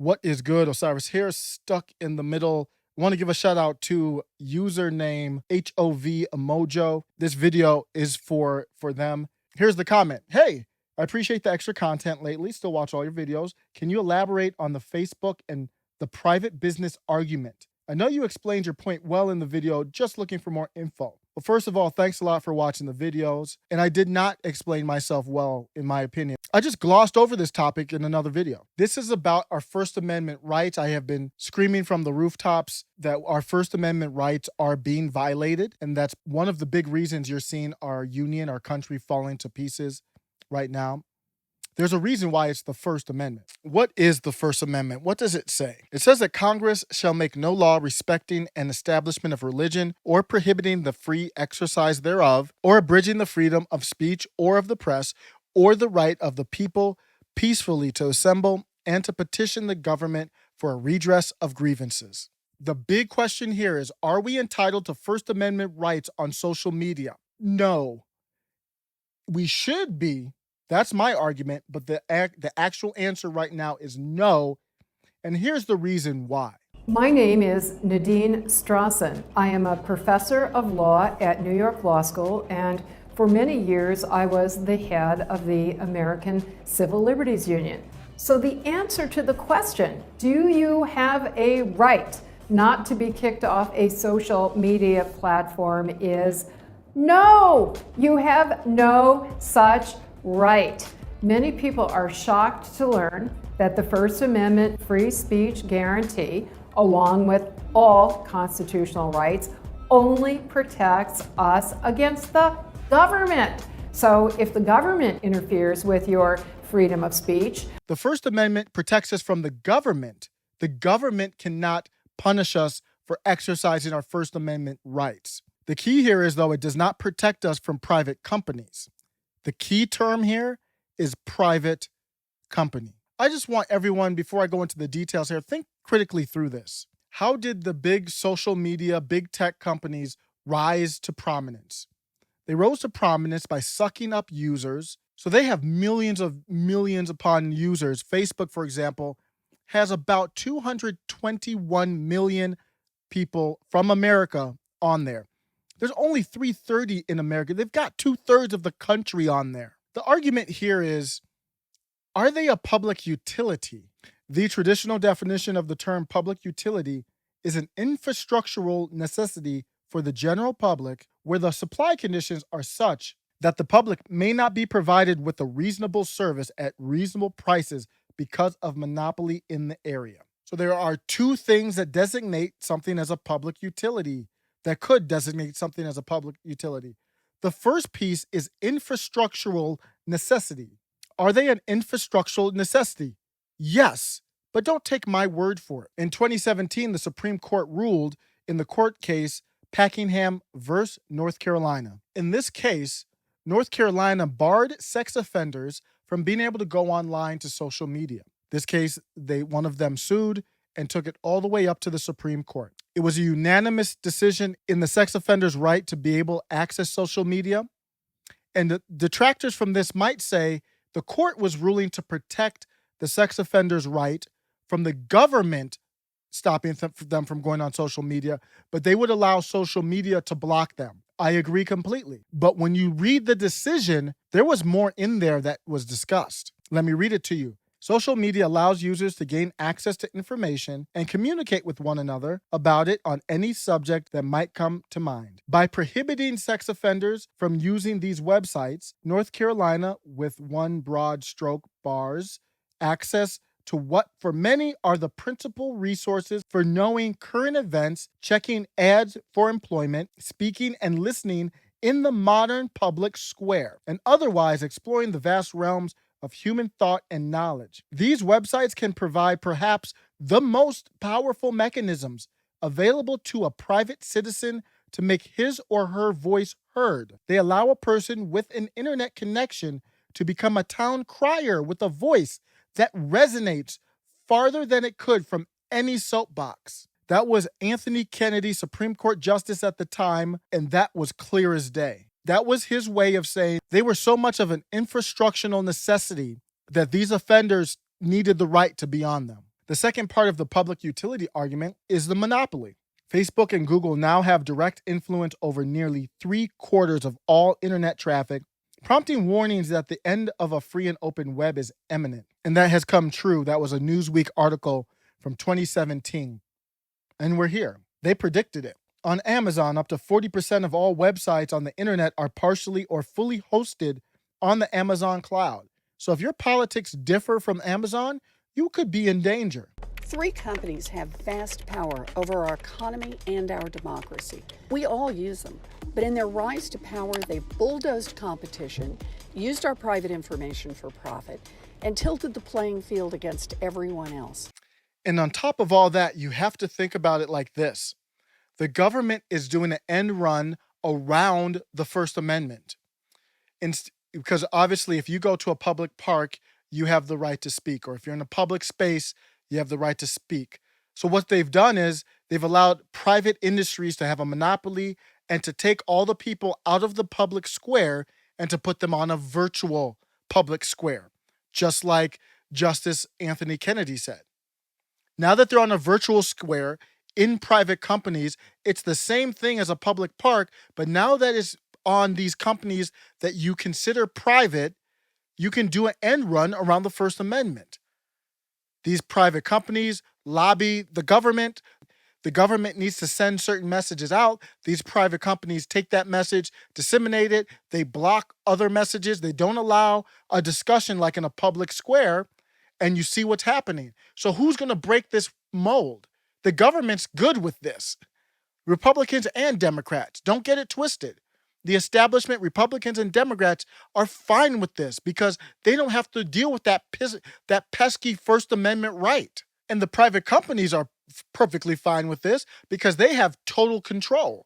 What is good? Osiris here, stuck in the middle. Want to give a shout out to username HOV Emojo. This video is for them. Here's the comment. Hey, I appreciate the extra content lately. Still watch all your videos. Can you elaborate on the Facebook and the private business argument? I know you explained your point well in the video, just looking for more info. Well, first of all, thanks a lot for watching the videos. And I did not explain myself well, in my opinion. I just glossed over this topic in another video. This is about our First Amendment rights. I have been screaming from the rooftops that our First Amendment rights are being violated. And that's one of the big reasons you're seeing our union, our country falling to pieces right now. There's a reason why it's the First Amendment. What is the First Amendment? What does it say? It says that Congress shall make no law respecting an establishment of religion or prohibiting the free exercise thereof, or abridging the freedom of speech or of the press, or the right of the people peacefully to assemble and to petition the government for a redress of grievances. The big question here is, are we entitled to First Amendment rights on social media? No. We should be. That's my argument, but the actual answer right now is no, and here's the reason why. My name is Nadine Strawson. I am a professor of law at New York Law School, and for many years I was the head of the American Civil Liberties Union. So the answer to the question, do you have a right not to be kicked off a social media platform, is no. You have no such right. Many people are shocked to learn that the First Amendment free speech guarantee, along with all constitutional rights, only protects us against the government. So if the government interferes with your freedom of speech, the First Amendment protects us from the government. The government cannot punish us for exercising our First Amendment rights. The key here is, though, it does not protect us from private companies. The key term here is private company. I just want everyone, before I go into the details here, think critically through this. How did the big social media, big tech companies rise to prominence? They rose to prominence by sucking up users. So they have millions upon users. Facebook, for example, has about 221 million people from America on there. There's only 330 in America. They've got 2/3 of the country on there. The argument here is, are they a public utility? The traditional definition of the term public utility is an infrastructural necessity for the general public where the supply conditions are such that the public may not be provided with a reasonable service at reasonable prices because of monopoly in the area. So there are two things that designate something as a public utility, that could designate something as a public utility. The first piece is infrastructural necessity. Are they an infrastructural necessity? Yes, but don't take my word for it. In 2017, the Supreme Court ruled in the court case Packingham versus North Carolina. In this case, North Carolina barred sex offenders from being able to go online to social media. This case, one of them sued and took it all the way up to the Supreme Court. It was a unanimous decision in the sex offender's right to be able to access social media. And the detractors from this might say the court was ruling to protect the sex offender's right from the government stopping them from going on social media, but they would allow social media to block them. I agree completely. But when you read the decision, there was more in there that was discussed. Let me read it to you. Social media allows users to gain access to information and communicate with one another about it on any subject that might come to mind. By prohibiting sex offenders from using these websites, North Carolina, with one broad stroke, bars access to what for many are the principal resources for knowing current events, checking ads for employment, speaking and listening in the modern public square, and otherwise exploring the vast realms of human thought and knowledge. These websites can provide perhaps the most powerful mechanisms available to a private citizen to make his or her voice heard. They allow a person with an internet connection to become a town crier with a voice that resonates farther than it could from any soapbox. That was Anthony Kennedy, Supreme Court Justice at the time, and that was clear as day. That was his way of saying they were so much of an infrastructural necessity that these offenders needed the right to be on them. The second part of the public utility argument is the monopoly. Facebook and Google now have direct influence over nearly 3/4 of all internet traffic, prompting warnings that the end of a free and open web is imminent. And that has come true. That was a Newsweek article from 2017. And we're here. They predicted it. On Amazon, up to 40% of all websites on the internet are partially or fully hosted on the Amazon cloud. So if your politics differ from Amazon, you could be in danger. Three companies have vast power over our economy and our democracy. We all use them, but in their rise to power, they've bulldozed competition, used our private information for profit, and tilted the playing field against everyone else. And on top of all that, you have to think about it like this. The government is doing an end run around the First Amendment. Because obviously, if you go to a public park, you have the right to speak. Or if you're in a public space, you have the right to speak. So what they've done is they've allowed private industries to have a monopoly and to take all the people out of the public square and to put them on a virtual public square, just like Justice Anthony Kennedy said. Now that they're on a virtual square in private companies, it's the same thing as a public park, but now that it's on these companies that you consider private, you can do an end run around the First Amendment. These private companies lobby the government. The government needs to send certain messages out. These private companies take that message, disseminate it. They block other messages. They don't allow a discussion like in a public square, and you see what's happening. So who's going to break this mold? The government's good with this. Republicans and Democrats. Don't get it twisted. The establishment, Republicans and Democrats, are fine with this because they don't have to deal with that pesky First Amendment right. And the private companies are perfectly fine with this because they have total control.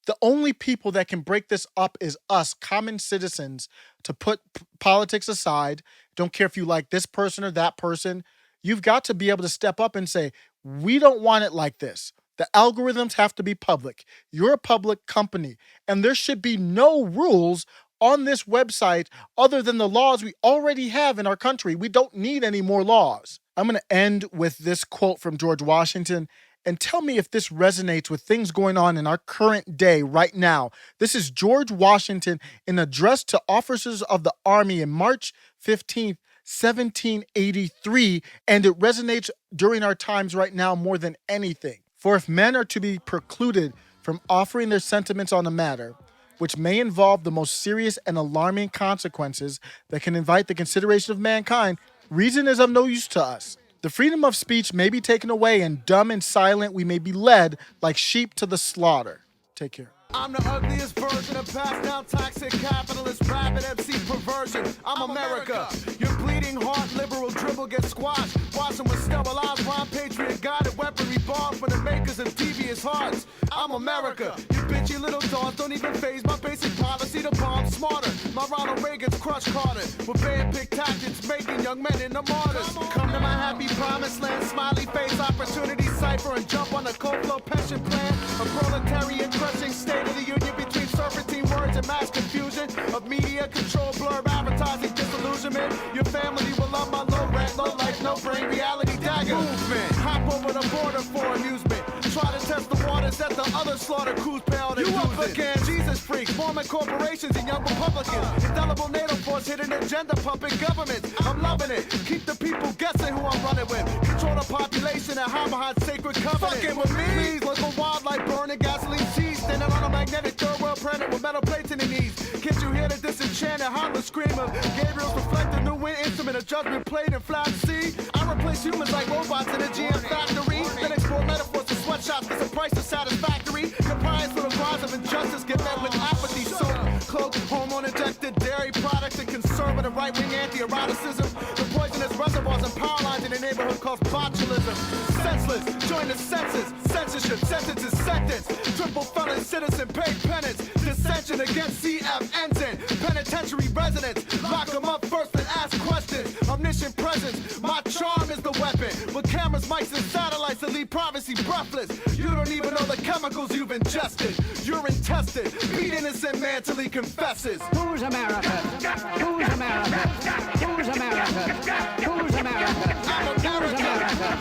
The only people that can break this up is us, common citizens, to put politics aside. Don't care if you like this person or that person. You've got to be able to step up and say, we don't want it like this. The algorithms have to be public. You're a public company, and there should be no rules on this website other than the laws we already have in our country. We don't need any more laws. I'm going to end with this quote from George Washington, and tell me if this resonates with things going on in our current day right now. This is George Washington in an address to officers of the Army in March 15th, 1783, and it resonates during our times right now more than anything. For if men are to be precluded from offering their sentiments on a matter, which may involve the most serious and alarming consequences that can invite the consideration of mankind, reason is of no use to us. The freedom of speech may be taken away, and dumb and silent we may be led like sheep to the slaughter. Take care. I'm the ugliest version of passed down toxic capitalist rabid MC perversion. I'm America. Your bleeding heart liberal dribble gets squashed. Watching with sterilized rhyme patriot guided weaponry bomb from the makers of devious hearts. I'm America. You bitchy little dogs don't even phase my basic policy to bomb smarter. My Ronald Reagan's crush Carter with bad big tactics making young men into martyrs. Come to my happy promised land, smiley face opportunity cipher and jump on the cold flow pension plan. A proletariat crushing state of the union between serpentine words and mass confusion of media control, blurb, advertising, disillusionment. Your family will love my low rent, low life, no brain, reality dagger movement. Hop over the border for amusement. Try to test the waters that the other slaughter crews pay all the dues. You up again, Jesus freaks, forming corporations and young Republicans. Indelible NATO force hidden agenda, pumping governments. I'm loving it. Keep the people guessing who I'm running with. Control the population and hide behind sacred covenant. Fucking with me. Please, local wildlife burning gasoline seas. Standing on a magnetic third world planet with metal plates in the knees. Can't you hear the disenchanted harmless scream of Gabriel's reflected new wind instrument, a judgment played in flat sea? I replace humans like robots in a GM factory. Then explore metaphors to sweatshops because the price is satisfactory. Compliance with the rise of injustice get met with apathy. Soap, cloak, hormone injected dairy products and conservative right-wing anti-eroticism. The poisonous reservoirs and power lines in the neighborhood cause botulism. Senseless, join the census. Censorship, sentences, sentence. Triple felon citizen, pay penance. Dissension against CF ensign. Penitentiary residents. Lock them up first and ask questions. Omniscient presence. My charm is the weapon. With cameras, mics, and satellites that leave privacy breathless. You don't even know the chemicals you've ingested. Urine tested. Beat innocent man till he confesses. Who's America? Who's America? Who's America? Who's America? I'm America.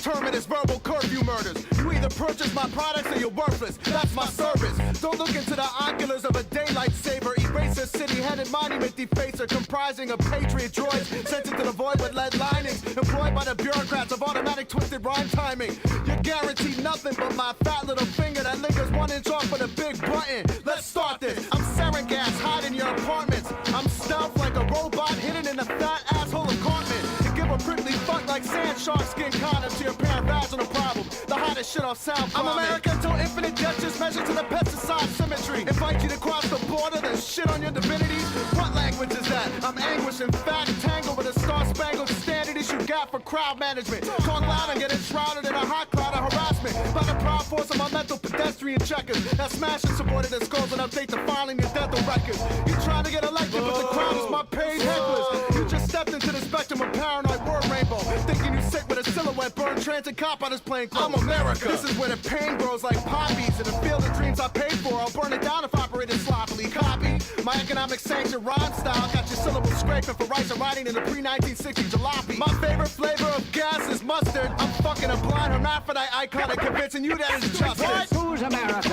terminus, verbal curfew murders. You either purchase my products or you're worthless. That's my service. Don't look into the oculars of a daylight saver. Eraser, city-headed monument defacer, comprising of patriot droids sent into the void with lead linings, employed by the bureaucrats of automatic twisted rhyme timing. You're guaranteed nothing but my fat little finger that lingers 1 inch off of the big button. Let's start this. I'm sarin gas, hide in your apartments. I'm stuffed like a robot hidden in a fat asshole apartment. You give a prickly fuck like sand shark skin condoms to your parent vaginal problem. The hottest shit off sound. I'm America until infinite gestures measured to the pesticide symmetry. Invite you to cross the border, then shit on your divinity. What language is that? I'm anguish and fat, tangled with a star-spangled standard issue gap for crowd management. Talk loud and get enshrouded in a hot cloud of harassment by the proud force of my mental pedestrian checkers that smash and supported their skulls and update the filing your dental records. You trying to get elected, but the crowd is my paid hecklers. You just stepped into the spectrum of paranoid word rainbow, thinking you sick with a silhouette, burn transit cop on his plane clothes. I'm America. This is where the pain grows like poppies in the field of dreams I paid for. I'll burn it down if operated sloppily. Copy my economic sanction rhyme style. Got your syllables scraping for rice and writing in the pre-1960 jalopy. My favorite flavor of gas is mustard. I'm fucking a blind hermaphrodite icon and convincing you that it's justice. Who's America?